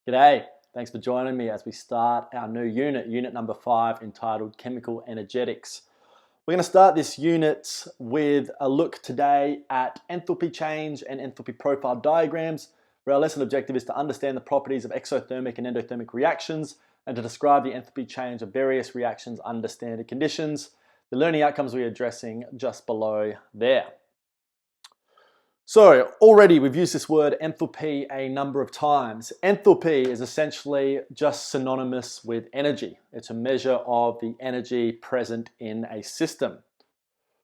G'day, thanks for joining me as we start our new unit number 5, entitled Chemical Energetics. We're going to start this unit with a look today at enthalpy change and enthalpy profile diagrams, where our lesson objective is to understand the properties of exothermic and endothermic reactions and to describe the enthalpy change of various reactions under standard conditions. The learning outcomes we're addressing just below there. So already we've used this word enthalpy a number of times. Enthalpy is essentially just synonymous with energy. It's a measure of the energy present in a system.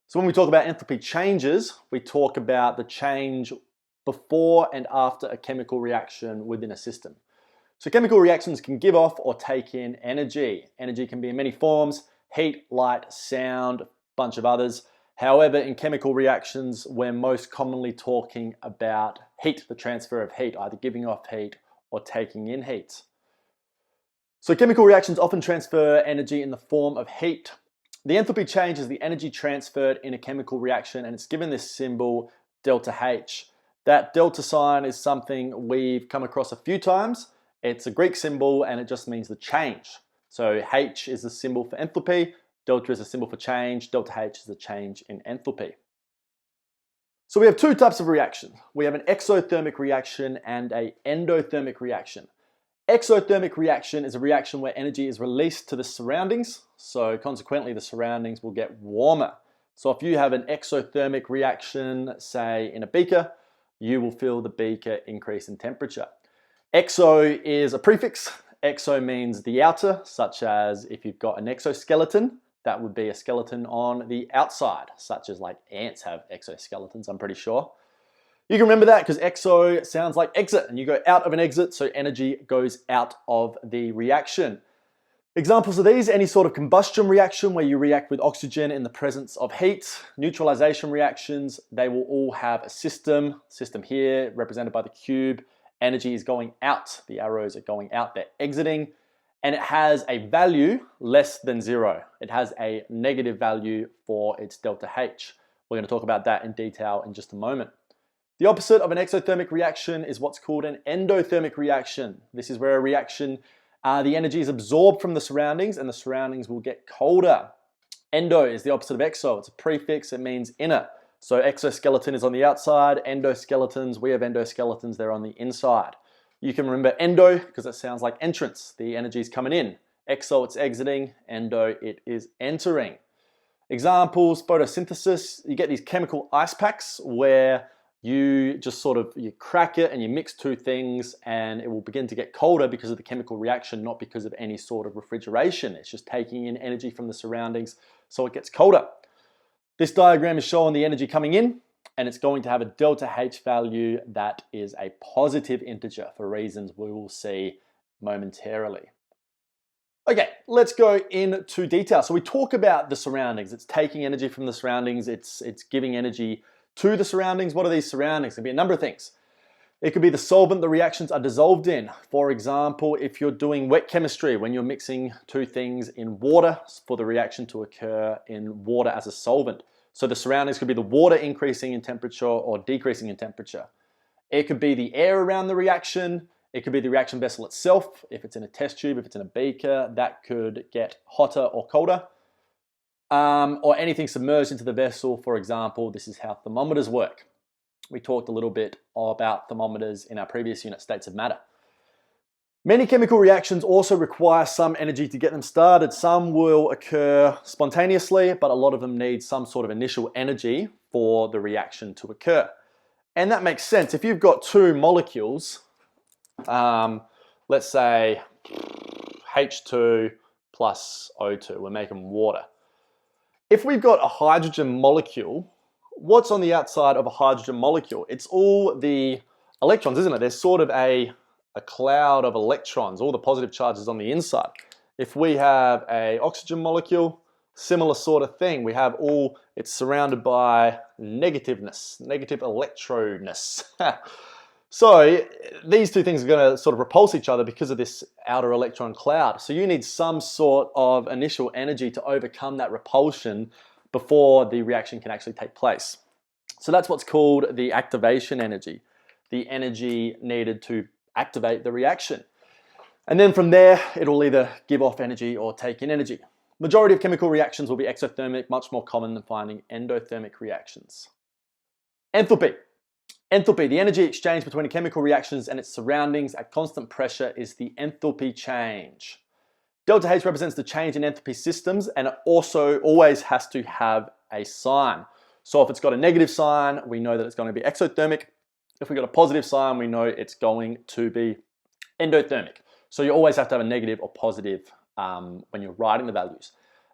So when we talk about enthalpy changes, we talk about the change before and after a chemical reaction within a system. So chemical reactions can give off or take in energy. Energy can be in many forms: heat, light, sound, a bunch of others. However, in chemical reactions, we're most commonly talking about heat, the transfer of heat, either giving off heat or taking in heat. So chemical reactions often transfer energy in the form of heat. The enthalpy change is the energy transferred in a chemical reaction, and it's given this symbol delta H. That delta sign is something we've come across a few times. It's a Greek symbol and it just means the change. So H is the symbol for enthalpy. Delta is a symbol for change. Delta H is a change in enthalpy. So we have two types of reaction. We have an exothermic reaction and an endothermic reaction. Exothermic reaction is a reaction where energy is released to the surroundings, so consequently the surroundings will get warmer. So if you have an exothermic reaction, say in a beaker, you will feel the beaker increase in temperature. Exo is a prefix. Exo means the outer, such as if you've got an exoskeleton, that would be a skeleton on the outside, such as like ants have exoskeletons, I'm pretty sure. You can remember that because exo sounds like exit, and you go out of an exit, so energy goes out of the reaction. Examples of these: any sort of combustion reaction where you react with oxygen in the presence of heat. Neutralization reactions, they will all have a system here represented by the cube. Energy is going out, the arrows are going out, they're exiting. And it has a value less than 0. It has a negative value for its delta H. We're going to talk about that in detail in just a moment. The opposite of an exothermic reaction is what's called an endothermic reaction. This is where a reaction, the energy is absorbed from the surroundings and the surroundings will get colder. Endo is the opposite of exo. It's a prefix, it means inner. So exoskeleton is on the outside, endoskeletons, we have endoskeletons, they're on the inside. You can remember endo because it sounds like entrance. The energy is coming in. Exo, it's exiting. Endo, it is entering. Examples: photosynthesis. You get these chemical ice packs where you just you crack it and you mix two things and it will begin to get colder because of the chemical reaction, not because of any sort of refrigeration. It's just taking in energy from the surroundings, so it gets colder. This diagram is showing the energy coming in, and it's going to have a delta H value that is a positive integer for reasons we will see momentarily. Okay, let's go into detail. So we talk about the surroundings. It's taking energy from the surroundings. It's giving energy to the surroundings. What are these surroundings? It could be a number of things. It could be the solvent the reactions are dissolved in. For example, if you're doing wet chemistry, when you're mixing two things in water for the reaction to occur in water as a solvent. So the surroundings could be the water increasing in temperature or decreasing in temperature. It could be the air around the reaction. It could be the reaction vessel itself. If it's in a test tube, if it's in a beaker, that could get hotter or colder. Or anything submerged into the vessel. For example, this is how thermometers work. We talked a little bit about thermometers in our previous unit, states of matter. Many chemical reactions also require some energy to get them started. Some will occur spontaneously, but a lot of them need some sort of initial energy for the reaction to occur. And that makes sense. If you've got two molecules, let's say H2 plus O2, we're making water. If we've got a hydrogen molecule, what's on the outside of a hydrogen molecule? It's all the electrons, isn't it? There's sort of a cloud of electrons, all the positive charges on the inside. If we have an oxygen molecule, similar sort of thing. We have it's surrounded by negativeness, negative electroness. So these two things are going to sort of repulse each other because of this outer electron cloud. So you need some sort of initial energy to overcome that repulsion before the reaction can actually take place. So that's what's called the activation energy, the energy needed to activate the reaction. And then from there, it'll either give off energy or take in energy. Majority of chemical reactions will be exothermic, much more common than finding endothermic reactions. Enthalpy. Enthalpy, the energy exchange between a chemical reactions and its surroundings at constant pressure, is the enthalpy change. Delta H represents the change in enthalpy systems, and it also always has to have a sign. So if it's got a negative sign, we know that it's going to be exothermic. If we've got a positive sign, we know it's going to be endothermic. So you always have to have a negative or positive when you're writing the values.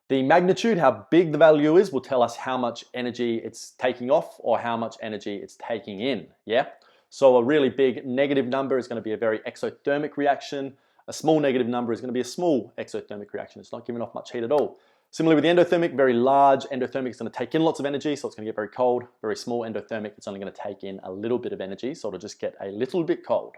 The magnitude, how big the value is, will tell us how much energy it's taking off or how much energy it's taking in, yeah? So a really big negative number is going to be a very exothermic reaction. A small negative number is going to be a small exothermic reaction. It's not giving off much heat at all. Similarly with the endothermic, very large endothermic is going to take in lots of energy, so it's going to get very cold. Very small endothermic, it's only going to take in a little bit of energy, so it'll just get a little bit cold.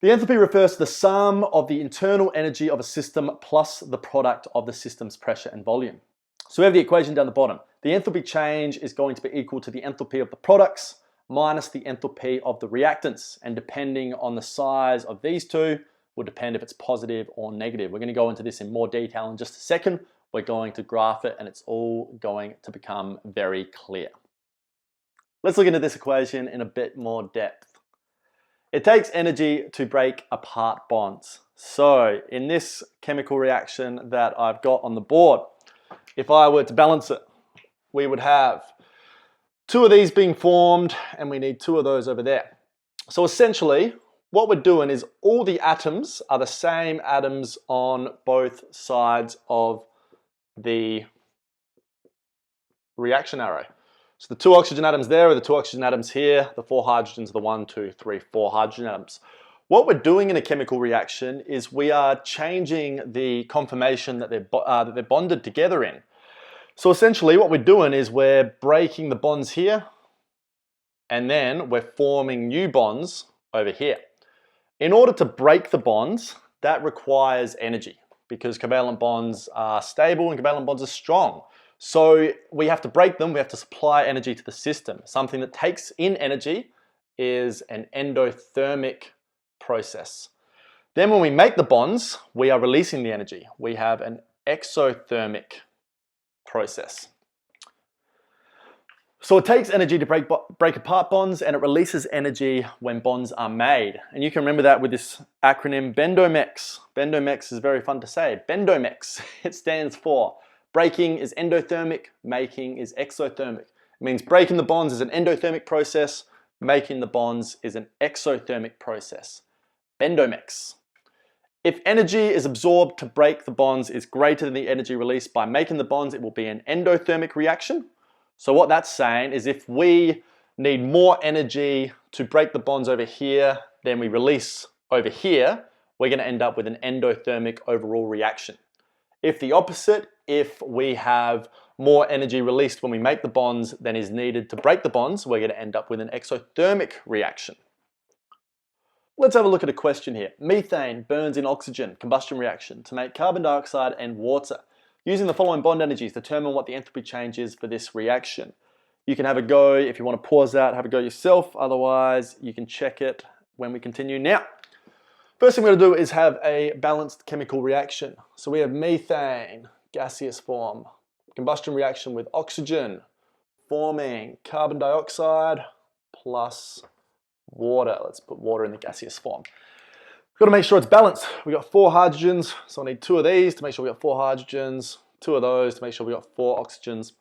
The enthalpy refers to the sum of the internal energy of a system plus the product of the system's pressure and volume. So we have the equation down the bottom. The enthalpy change is going to be equal to the enthalpy of the products minus the enthalpy of the reactants. And depending on the size of these two, will depend if it's positive or negative. We're going to go into this in more detail in just a second. We're going to graph it and it's all going to become very clear. Let's look into this equation in a bit more depth. It takes energy to break apart bonds. So in this chemical reaction that I've got on the board, if I were to balance it, we would have two of these being formed and we need two of those over there. So essentially, what we're doing is all the atoms are the same atoms on both sides of the reaction arrow. So the two oxygen atoms there are the two oxygen atoms here. The four hydrogens are the 1, 2, 3, 4 hydrogen atoms. What we're doing in a chemical reaction is we are changing the conformation that they're bonded together in. So essentially what we're doing is we're breaking the bonds here and then we're forming new bonds over here. In order to break the bonds, that requires energy because covalent bonds are stable and covalent bonds are strong. So we have to break them, we have to supply energy to the system. Something that takes in energy is an endothermic process. Then when we make the bonds, we are releasing the energy. We have an exothermic process. So it takes energy to break apart bonds and it releases energy when bonds are made. And you can remember that with this acronym BENDOMEX. BENDOMEX is very fun to say. BENDOMEX, it stands for breaking is endothermic, making is exothermic. It means breaking the bonds is an endothermic process, making the bonds is an exothermic process. BENDOMEX. If energy is absorbed to break the bonds is greater than the energy released by making the bonds, it will be an endothermic reaction. So what that's saying is if we need more energy to break the bonds over here than we release over here, we're going to end up with an endothermic overall reaction. If the opposite, if we have more energy released when we make the bonds than is needed to break the bonds, we're going to end up with an exothermic reaction. Let's have a look at a question here. Methane burns in oxygen, combustion reaction, to make carbon dioxide and water. Using the following bond energies, determine what the enthalpy change is for this reaction. You can have a go. If you want to pause that, have a go yourself. Otherwise, you can check it when we continue now. First thing we're going to do is have a balanced chemical reaction. So we have methane, gaseous form, combustion reaction with oxygen, forming carbon dioxide plus water. Let's put water in the gaseous form. We've got to make sure it's balanced. We've got 4 hydrogens, so I need 2 of these to make sure we've got 4 hydrogens, 2 of those to make sure we've got 4 oxygens,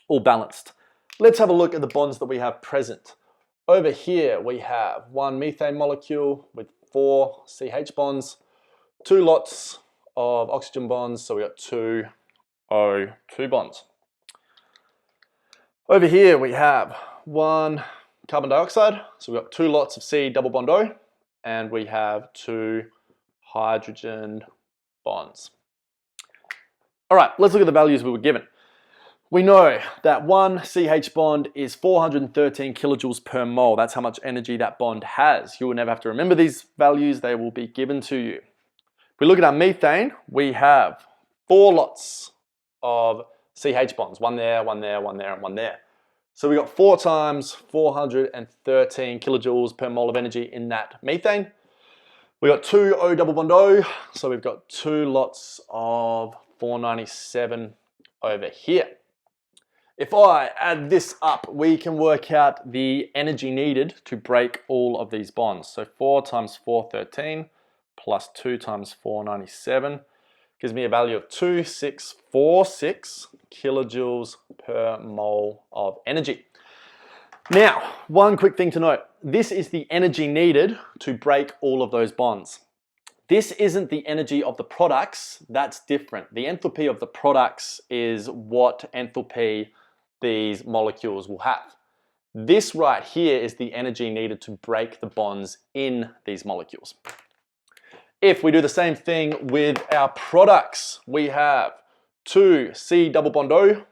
all balanced. Let's have a look at the bonds that we have present. Over here we have 1 methane molecule with 4 CH bonds, 2 lots of oxygen bonds, so we've got 2 O2 bonds. Over here we have 1 carbon dioxide, so we've got 2 lots of C double bond O, and we have 2 hydrogen bonds. All right, let's look at the values we were given. We know that 1 CH bond is 413 kilojoules per mole. That's how much energy that bond has. You will never have to remember these values. They will be given to you. If we look at our methane, we have 4 lots of CH bonds. 1 there, 1 there, 1 there, and 1 there. So we got 4 times 413 kilojoules per mole of energy in that methane. We got 2 O double bond O, so we've got 2 lots of 497 over here. If I add this up, we can work out the energy needed to break all of these bonds. So 4 times 413 plus 2 times 497 gives me a value of 2646 kilojoules per mole of energy. Now, one quick thing to note. This is the energy needed to break all of those bonds. This isn't the energy of the products, that's different. The enthalpy of the products is what enthalpy these molecules will have. This right here is the energy needed to break the bonds in these molecules. If we do the same thing with our products, we have 2 C double bond O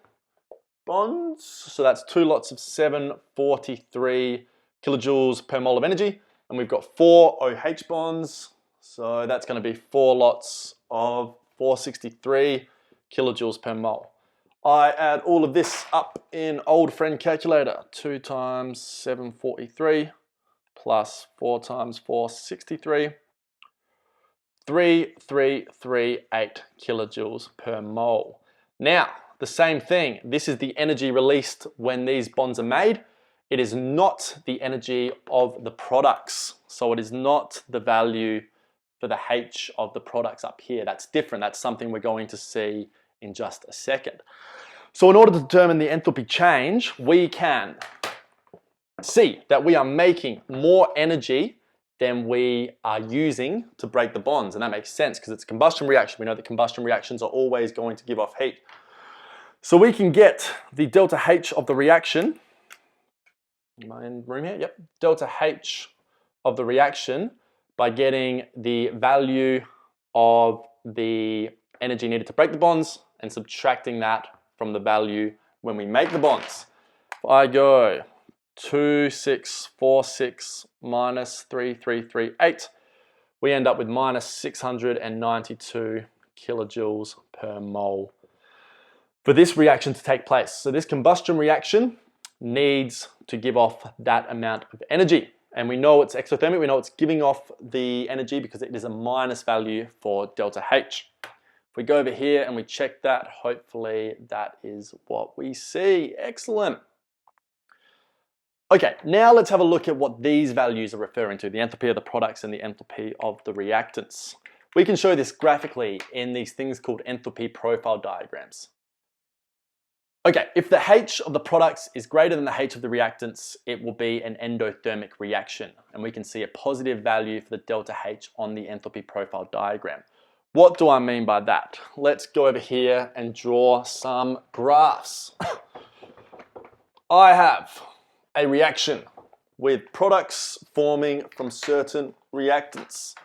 bonds, so that's 2 lots of 743 kilojoules per mole of energy, and we've got 4 OH bonds, so that's going to be 4 lots of 463 kilojoules per mole. I add all of this up in old friend calculator. 2 times 743 plus 4 times 463, 3338 kilojoules per mole. Now, the same thing, this is the energy released when these bonds are made. It is not the energy of the products. So it is not the value for the H of the products up here. That's different. That's something we're going to see in just a second. So in order to determine the enthalpy change, we can see that we are making more energy than we are using to break the bonds. And that makes sense because it's a combustion reaction. We know that combustion reactions are always going to give off heat. So we can get the delta H of the reaction. Am I in room here? Yep. Delta H of the reaction by getting the value of the energy needed to break the bonds and subtracting that from the value when we make the bonds. If I go 2646 minus 3338, we end up with minus 692 kilojoules per mole for this reaction to take place. So this combustion reaction needs to give off that amount of energy. And we know it's exothermic, we know it's giving off the energy because it is a minus value for delta H. If we go over here and we check that, hopefully that is what we see. Excellent. Okay, now let's have a look at what these values are referring to, the enthalpy of the products and the enthalpy of the reactants. We can show this graphically in these things called enthalpy profile diagrams. Okay, if the H of the products is greater than the H of the reactants, it will be an endothermic reaction. And we can see a positive value for the delta H on the enthalpy profile diagram. What do I mean by that? Let's go over here and draw some graphs. I have a reaction with products forming from certain reactants.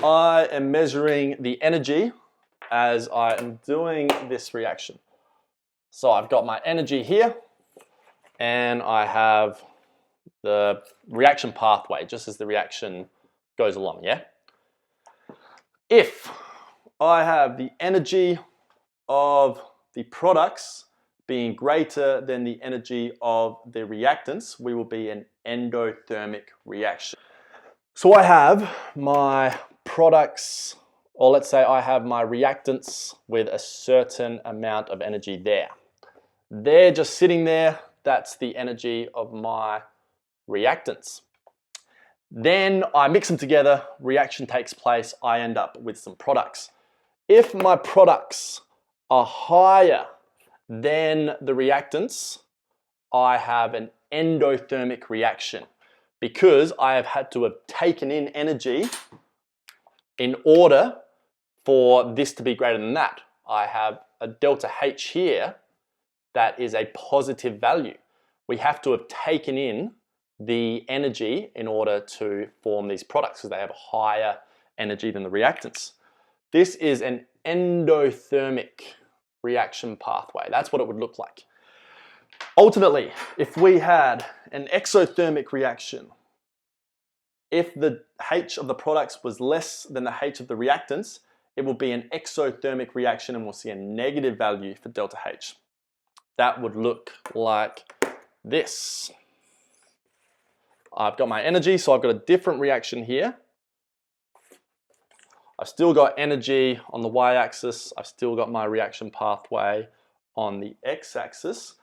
I am measuring the energy as I am doing this reaction. So I've got my energy here and I have the reaction pathway just as the reaction goes along, yeah? If I have the energy of the products being greater than the energy of the reactants, we will be an endothermic reaction. So I have my products, or let's say I have my reactants with a certain amount of energy there. They're just sitting there, that's the energy of my reactants. Then I mix them together, reaction takes place, I end up with some products. If my products are higher than the reactants, I have an endothermic reaction because I have had to have taken in energy in order for this to be greater than that. I have a delta H here that is a positive value. We have to have taken in the energy in order to form these products because they have a higher energy than the reactants. This is an endothermic reaction pathway. That's what it would look like. Ultimately, if we had an exothermic reaction, if the H of the products was less than the H of the reactants, it will be an exothermic reaction and we'll see a negative value for delta H. That would look like this. I've got my energy, so I've got a different reaction here. I've still got energy on the y-axis. I've still got my reaction pathway on the x-axis.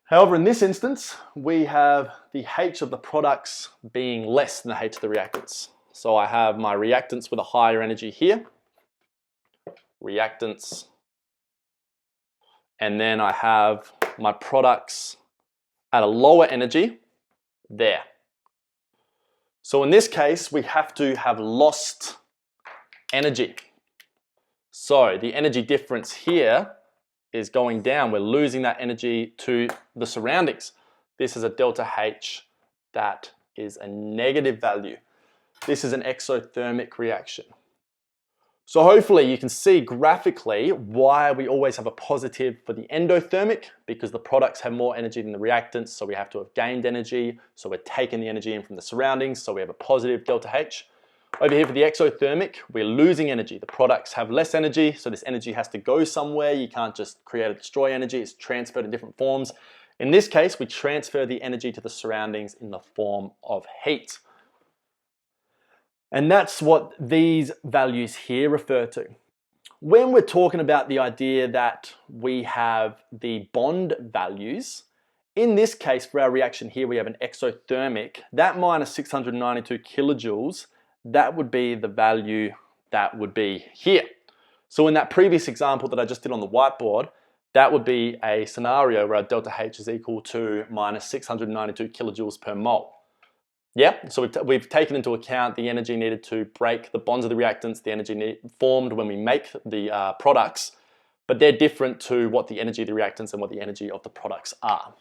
However, in this instance, we have the H of the products being less than the H of the reactants. So I have my reactants with a higher energy here, reactants, and then I have my products at a lower energy there. So in this case, we have to have lost energy. So the energy difference here is going down. We're losing that energy to the surroundings. This is a delta H that is a negative value. This is an exothermic reaction. So hopefully you can see graphically why we always have a positive for the endothermic, because the products have more energy than the reactants, so we have to have gained energy, so we're taking the energy in from the surroundings, so we have a positive delta H. Over here for the exothermic, we're losing energy. The products have less energy, so this energy has to go somewhere. You can't just create or destroy energy, it's transferred in different forms. In this case, we transfer the energy to the surroundings in the form of heat. And that's what these values here refer to. When we're talking about the idea that we have the bond values, in this case for our reaction here we have an exothermic, that minus 692 kilojoules, that would be the value that would be here. So in that previous example that I just did on the whiteboard, that would be a scenario where our delta H is equal to minus 692 kilojoules per mole. Yeah, so we've taken into account the energy needed to break the bonds of the reactants, the energy formed when we make the products, but they're different to what the energy of the reactants and what the energy of the products are.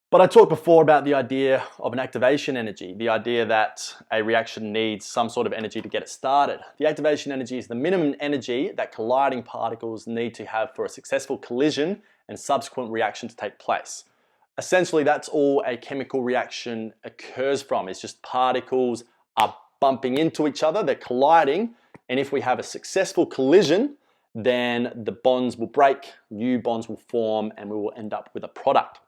But I talked before about the idea of an activation energy, the idea that a reaction needs some sort of energy to get it started. The activation energy is the minimum energy that colliding particles need to have for a successful collision and subsequent reaction to take place. Essentially, that's all a chemical reaction occurs from. It's just particles are bumping into each other, they're colliding, and if we have a successful collision, then the bonds will break, new bonds will form, and we will end up with a product.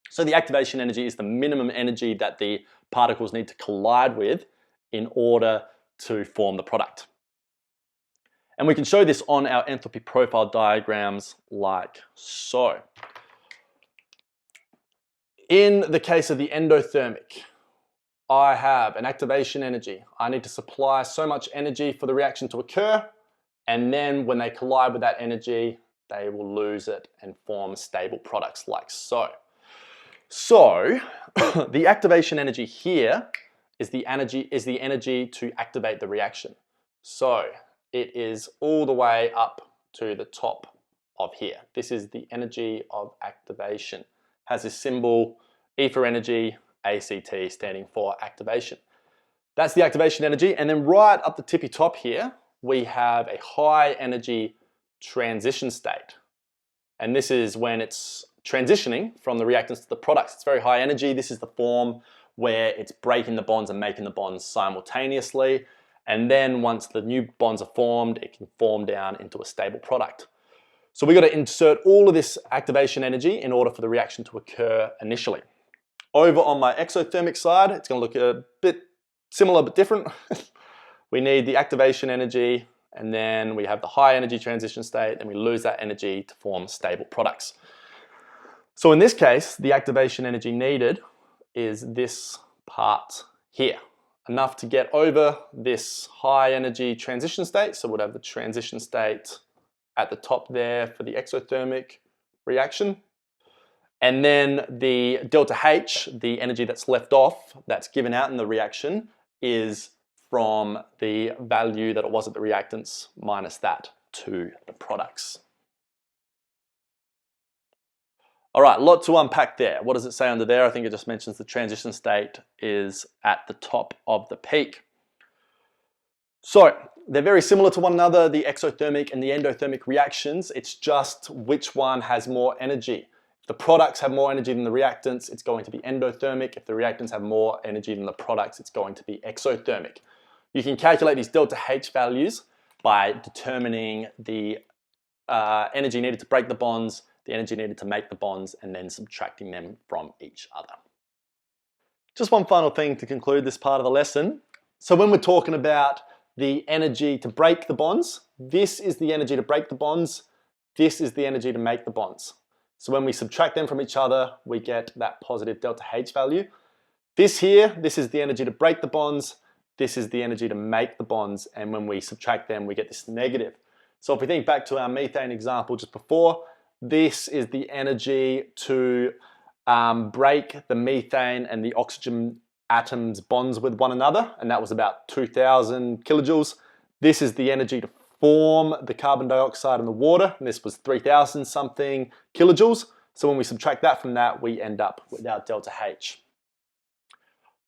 So the activation energy is the minimum energy that the particles need to collide with in order to form the product. And we can show this on our enthalpy profile diagrams like so. In the case of the endothermic, I have an activation energy. I need to supply so much energy for the reaction to occur, and then when they collide with that energy, they will lose it and form stable products like so. So the activation energy here is the energy to activate the reaction. So it is all the way up to the top of here. This is the energy of activation. Has this symbol E for energy, ACT standing for activation. That's the activation energy, and then right up the tippy top here we have a high energy transition state. And this is when it's transitioning from the reactants to the products. It's very high energy. This is the form where it's breaking the bonds and making the bonds simultaneously. And then once the new bonds are formed, it can form down into a stable product. So we've got to insert all of this activation energy in order for the reaction to occur initially. Over on my exothermic side, it's going to look a bit similar but different. We need the activation energy, and then we have the high energy transition state, and we lose that energy to form stable products. So in this case, the activation energy needed is this part here, enough to get over this high energy transition state. So we'll have the transition state at the top there for the exothermic reaction. And then the delta H, the energy that's left off, that's given out in the reaction, is from the value that it was at the reactants minus that to the products. All right, a lot to unpack there. What does it say under there? I think it just mentions the transition state is at the top of the peak. So they're very similar to one another, the exothermic and the endothermic reactions. It's just which one has more energy. If the products have more energy than the reactants, it's going to be endothermic. If the reactants have more energy than the products, it's going to be exothermic. You can calculate these delta H values by determining the energy needed to break the bonds, the energy needed to make the bonds, and then subtracting them from each other. Just one final thing to conclude this part of the lesson. So when we're talking about the energy to break the bonds. This is the energy to break the bonds. This is the energy to make the bonds. So when we subtract them from each other, we get that positive delta H value. This here, this is the energy to break the bonds. This is the energy to make the bonds. And when we subtract them, we get this negative. So if we think back to our methane example just before, this is the energy to break the methane and the oxygen atoms bonds with one another, and that was about 2,000 kilojoules. This is the energy to form the carbon dioxide and the water, and this was 3,000 something kilojoules. So when we subtract that from that, we end up with our delta H.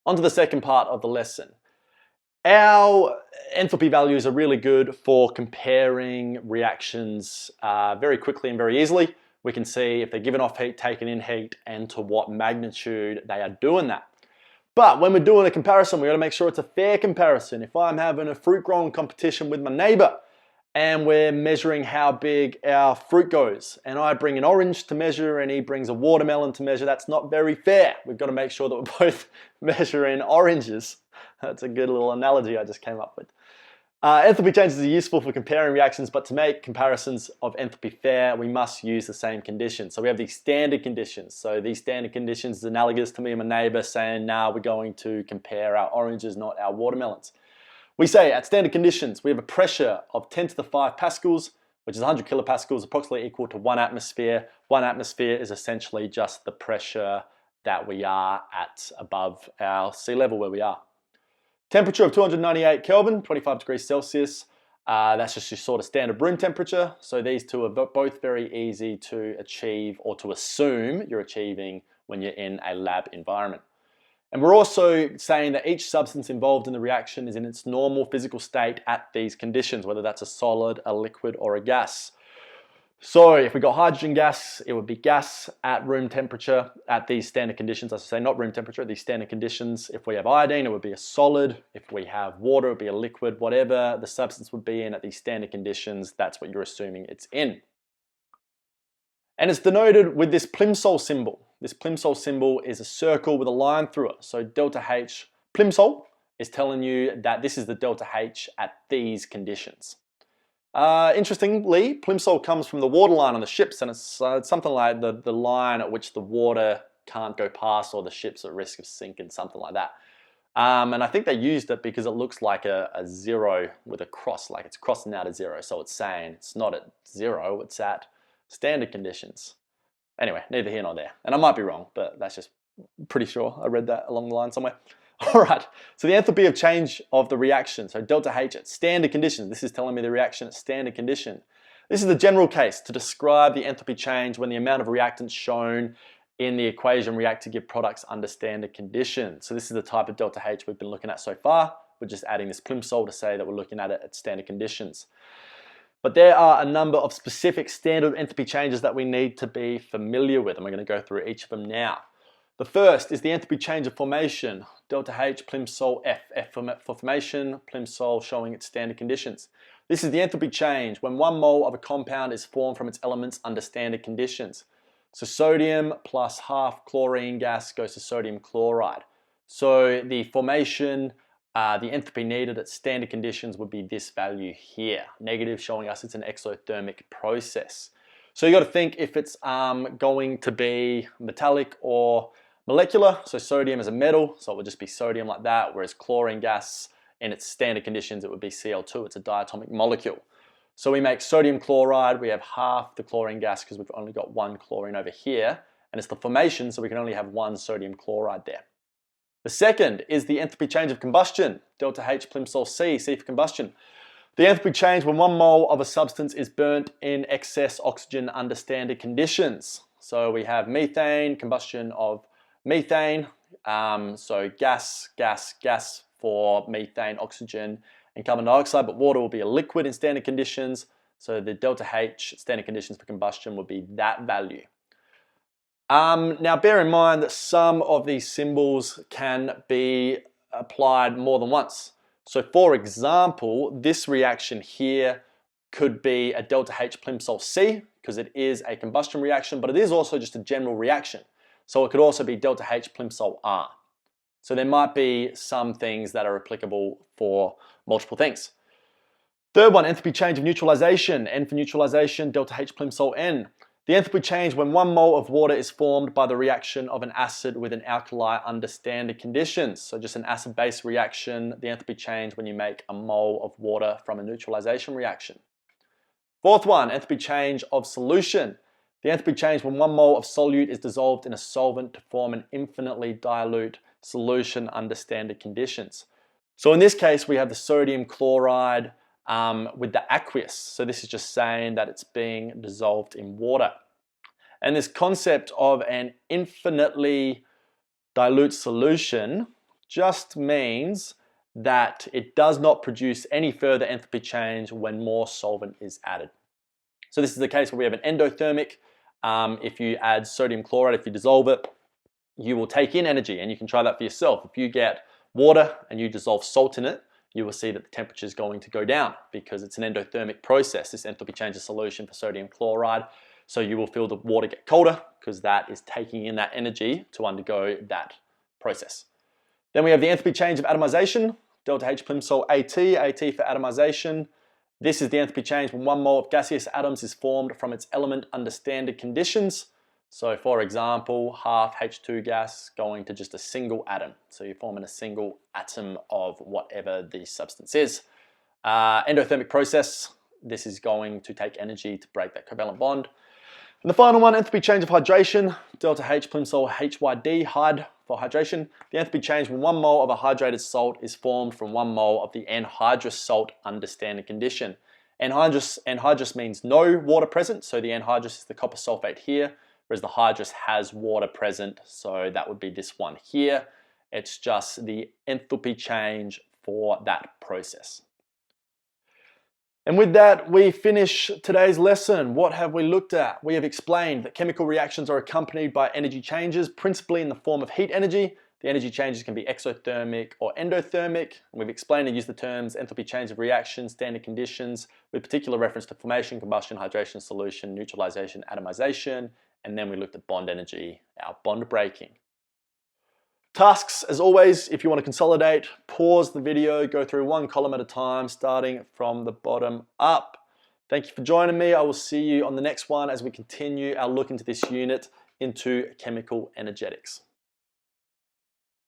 On to the second part of the lesson. Our enthalpy values are really good for comparing reactions very quickly and very easily. We can see if they're given off heat, taken in heat, and to what magnitude they are doing that. But when we're doing a comparison, we got to make sure it's a fair comparison. If I'm having a fruit growing competition with my neighbor and we're measuring how big our fruit goes, and I bring an orange to measure and he brings a watermelon to measure, that's not very fair. We've got to make sure that we're both measuring oranges. That's a good little analogy I just came up with. Enthalpy changes are useful for comparing reactions, but to make comparisons of enthalpy fair, we must use the same conditions. So we have these standard conditions. So these standard conditions is analogous to me and my neighbor saying, nah, we're going to compare our oranges, not our watermelons. We say at standard conditions, we have a pressure of 10 to the 5 pascals, which is 100 kilopascals, approximately equal to 1 atmosphere. 1 atmosphere is essentially just the pressure that we are at above our sea level where we are. Temperature of 298 Kelvin, 25 degrees Celsius. That's just your sort of standard room temperature. So these two are both very easy to achieve or to assume you're achieving when you're in a lab environment. And we're also saying that each substance involved in the reaction is in its normal physical state at these conditions, whether that's a solid, a liquid, or a gas. So if we got hydrogen gas, it would be gas at room temperature at these standard conditions. I should say not room temperature, at these standard conditions. If we have iodine, it would be a solid. If we have water, it would be a liquid. Whatever the substance would be in at these standard conditions, that's what you're assuming it's in. And it's denoted with this plimsoll symbol. This plimsoll symbol is a circle with a line through it. So delta H plimsoll is telling you that this is the delta H at these conditions. Interestingly, plimsoll comes from the water line on the ships, and it's something like the line at which the water can't go past or the ship's at risk of sinking, something like that. And I think they used it because it looks like a zero with a cross, like it's crossing out a zero. So it's saying it's not at zero, it's at standard conditions. Anyway, neither here nor there. And I might be wrong, but that's just pretty sure I read that along the line somewhere. All right, so the enthalpy of change of the reaction, so delta H at standard conditions. This is telling me the reaction at standard condition. This is the general case to describe the enthalpy change when the amount of reactants shown in the equation react to give products under standard conditions. So this is the type of delta H we've been looking at so far. We're just adding this plimsoll to say that we're looking at it at standard conditions. But there are a number of specific standard enthalpy changes that we need to be familiar with, and we're going to go through each of them now. The first is the enthalpy change of formation, delta H, plimsoll, F. F for formation, plimsoll showing its standard conditions. This is the enthalpy change when 1 mole of a compound is formed from its elements under standard conditions. So sodium plus half chlorine gas goes to sodium chloride. So the formation, the enthalpy needed at standard conditions would be this value here, negative, showing us it's an exothermic process. So you got to think if it's going to be metallic or molecular, so sodium is a metal, so it would just be sodium like that, whereas chlorine gas in its standard conditions it would be Cl2, it's a diatomic molecule. So we make sodium chloride, we have half the chlorine gas because we've only got 1 chlorine over here, and it's the formation, so we can only have 1 sodium chloride there. The second is the enthalpy change of combustion, delta H plimsoll C, C for combustion. The enthalpy change when 1 mole of a substance is burnt in excess oxygen under standard conditions. So we have methane, combustion of methane, so gas, gas, gas for methane, oxygen, and carbon dioxide, but water will be a liquid in standard conditions, so the delta H standard conditions for combustion would be that value. Now bear in mind that some of these symbols can be applied more than once. So for example, this reaction here could be a delta H plimsoll C because it is a combustion reaction, but it is also just a general reaction. So it could also be delta H plimsoll R. So there might be some things that are applicable for multiple things. Third one, enthalpy change of neutralization. N for neutralization, delta H plimsoll N. The enthalpy change when 1 mole of water is formed by the reaction of an acid with an alkali under standard conditions. So just an acid-base reaction, the enthalpy change when you make a mole of water from a neutralization reaction. Fourth one, enthalpy change of solution. The enthalpy change when 1 mole of solute is dissolved in a solvent to form an infinitely dilute solution under standard conditions. So in this case, we have the sodium chloride with the aqueous. So this is just saying that it's being dissolved in water. And this concept of an infinitely dilute solution just means that it does not produce any further enthalpy change when more solvent is added. So this is the case where we have an endothermic. If you add sodium chloride, if you dissolve it, you will take in energy, and you can try that for yourself. If you get water and you dissolve salt in it, you will see that the temperature is going to go down because it's an endothermic process. This enthalpy changes solution for sodium chloride. So you will feel the water get colder because that is taking in that energy to undergo that process. Then we have the enthalpy change of atomization, delta H plimsoll AT, AT for atomization. This is the enthalpy change when 1 mole of gaseous atoms is formed from its element under standard conditions. So for example, half H2 gas going to just a single atom. So you're forming a single atom of whatever the substance is. Endothermic process, this is going to take energy to break that covalent bond. And the final one, enthalpy change of hydration, delta H plimsoll HYD, hyd for hydration. The enthalpy change when 1 mole of a hydrated salt is formed from 1 mole of the anhydrous salt under standard condition. Anhydrous means no water present, so the anhydrous is the copper sulfate here, whereas the hydrous has water present, so that would be this one here. It's just the enthalpy change for that process. And with that, we finish today's lesson. What have we looked at? We have explained that chemical reactions are accompanied by energy changes, principally in the form of heat energy. The energy changes can be exothermic or endothermic. And we've explained and used the terms enthalpy change of reaction, standard conditions, with particular reference to formation, combustion, hydration, solution, neutralization, atomization. And then we looked at bond energy, our bond breaking. Tasks, as always, if you want to consolidate, pause the video, go through 1 column at a time, starting from the bottom up. Thank you for joining me. I will see you on the next one as we continue our look into this unit into chemical energetics.